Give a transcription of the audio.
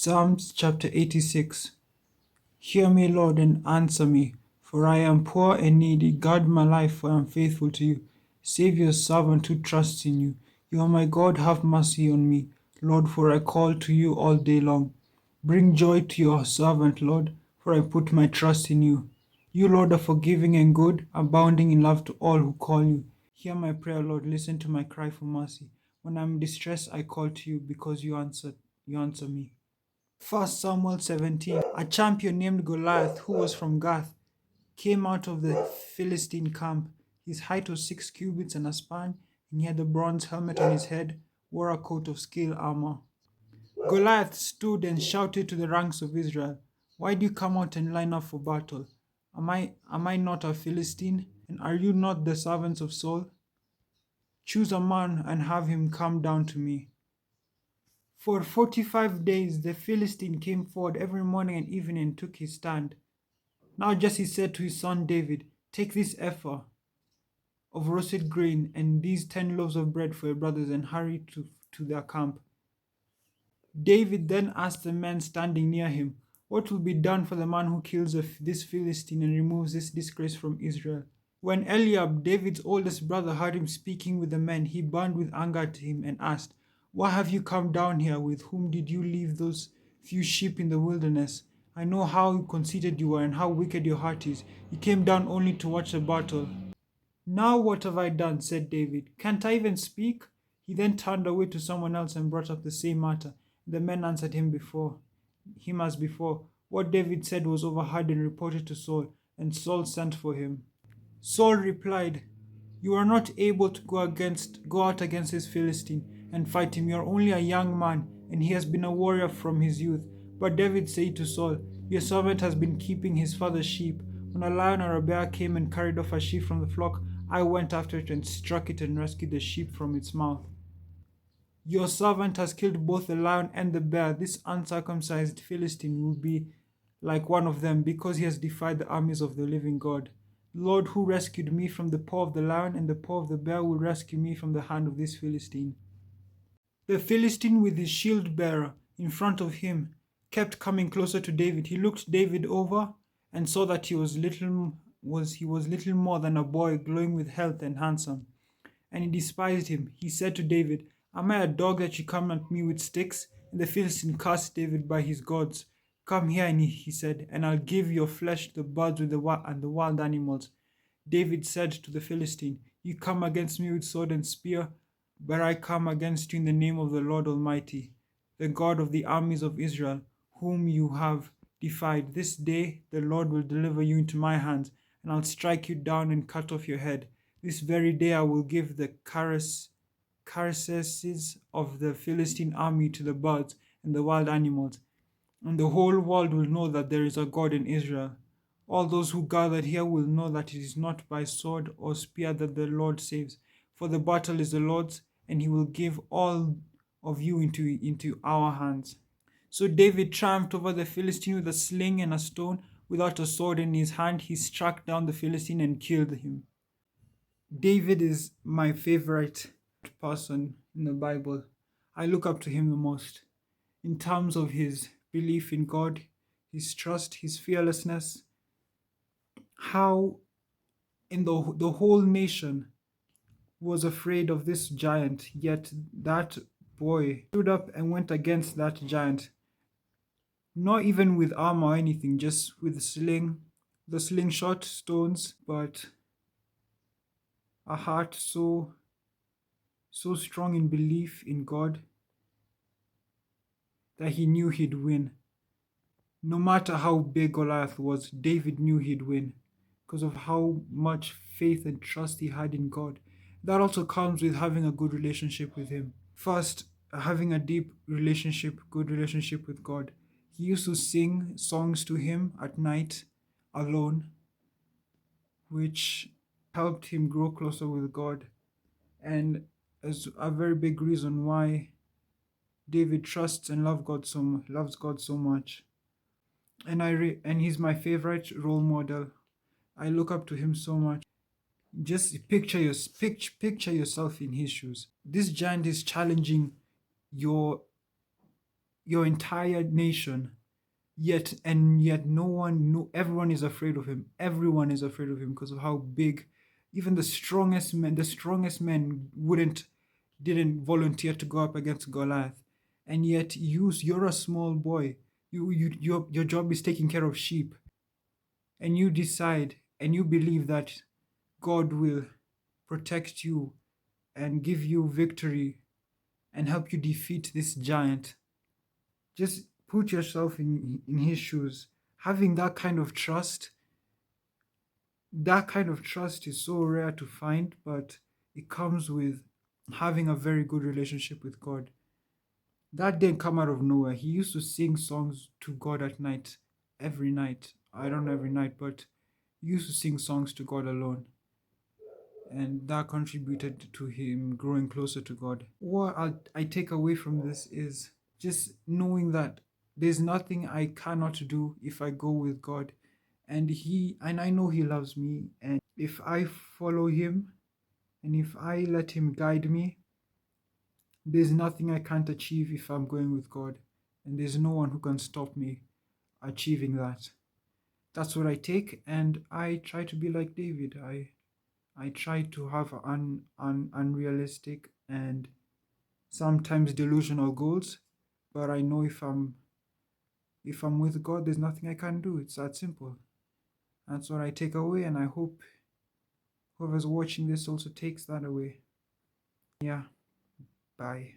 Psalms chapter 86. Hear me, Lord, and answer me, for I am poor and needy. Guard my life, for I am faithful to you. Save your servant who trusts in you. You are my God, have mercy on me, Lord, for I call to you all day long. Bring joy to your servant, Lord, for I put my trust in you. You, Lord, are forgiving and good, abounding in love to all who call you. Hear my prayer, Lord, listen to my cry for mercy. When I am distressed, I call to you because you answer me. 1 Samuel 17. A champion named Goliath, who was from Gath, came out of the Philistine camp. His height was 6 cubits and a span, and he had a bronze helmet on his head, wore a coat of scale armor. Goliath stood and shouted to the ranks of Israel, "Why do you come out and line up for battle? Am I not a Philistine? And are you not the servants of Saul? Choose a man and have him come down to me." For 45 days the Philistine came forward every morning and evening and took his stand. Now Jesse said to his son David, "Take this ephah of roasted grain and these 10 loaves of bread for your brothers and hurry to their camp." David then asked the men standing near him, "What will be done for the man who kills this Philistine and removes this disgrace from Israel?" When Eliab, David's oldest brother, heard him speaking with the men, he burned with anger at him and asked, "Why have you come down here? With whom did you leave those few sheep in the wilderness? I know how conceited you are and how wicked your heart is. You came down only to watch the battle." "Now what have I done?" said David. "Can't I even speak?" He then turned away to someone else and brought up the same matter. The men answered him as before. What David said was overheard and reported to Saul, and Saul sent for him. Saul replied, "You are not able to go out against this Philistine and fight him. You are only a young man, and he has been a warrior from his youth." But David said to Saul, "Your servant has been keeping his father's sheep. When a lion or a bear came and carried off a sheep from the flock, I went after it and struck it and rescued the sheep from its mouth. Your servant has killed both the lion and the bear. This uncircumcised Philistine will be like one of them, because he has defied the armies of the living God. The Lord who rescued me from the paw of the lion and the paw of the bear will rescue me from the hand of this Philistine." The Philistine, with his shield bearer in front of him, kept coming closer to David. He looked David over and saw that he was little more than a boy, glowing with health and handsome. And he despised him. He said to David, "Am I a dog that you come at me with sticks?" And the Philistine cursed David by his gods. "Come here," and he said, "and I'll give your flesh to the birds and the wild animals." David said to the Philistine, "You come against me with sword and spear, but I come against you in the name of the Lord Almighty, the God of the armies of Israel, whom you have defied. This day the Lord will deliver you into my hands, and I'll strike you down and cut off your head. This very day I will give the carcasses of the Philistine army to the birds and the wild animals, and the whole world will know that there is a God in Israel. All those who gathered here will know that it is not by sword or spear that the Lord saves, for the battle is the Lord's, and he will give all of you into our hands." So David triumphed over the Philistine with a sling and a stone. Without a sword in his hand, he struck down the Philistine and killed him. David is my favorite person in the Bible. I look up to him the most in terms of his belief in God, his trust, his fearlessness, how in the whole nation was afraid of this giant, yet that boy stood up and went against that giant, not even with armor or anything, just with the slingshot stones, but a heart so strong in belief in God that he knew he'd win. No matter how big Goliath was, David knew he'd win because of how much faith and trust he had in God. That also comes with having a good relationship with him. First, having a deep relationship, good relationship with God. He used to sing songs to him at night alone, which helped him grow closer with God, and is a very big reason why David trusts and loves God so much. And he's my favorite role model. I look up to him so much. Just picture yourself in his shoes. This giant is challenging your your entire nation, yet no one, no, everyone is afraid of him. Everyone is afraid of him because of how big. Even the strongest men wouldn't didn't volunteer to go up against Goliath. And yet you're a small boy. Your job is taking care of sheep, and you decide and you believe that God will protect you and give you victory and help you defeat this giant. Just put yourself in his shoes. Having that kind of trust is so rare to find, but it comes with having a very good relationship with God. That didn't come out of nowhere. He used to sing songs to God at night, every night. I don't know every night, but he used to sing songs to God alone. And that contributed to him growing closer to God. What I take away from this is just knowing that there's nothing I cannot do if I go with God. And I know he loves me. And if I follow him and if I let him guide me, there's nothing I can't achieve if I'm going with God. And there's no one who can stop me achieving that. That's what I take, and I try to be like David. I try to have unrealistic and sometimes delusional goals, but I know if I'm with God, there's nothing I can do. It's that simple. That's what I take away, and I hope whoever's watching this also takes that away. Yeah, bye.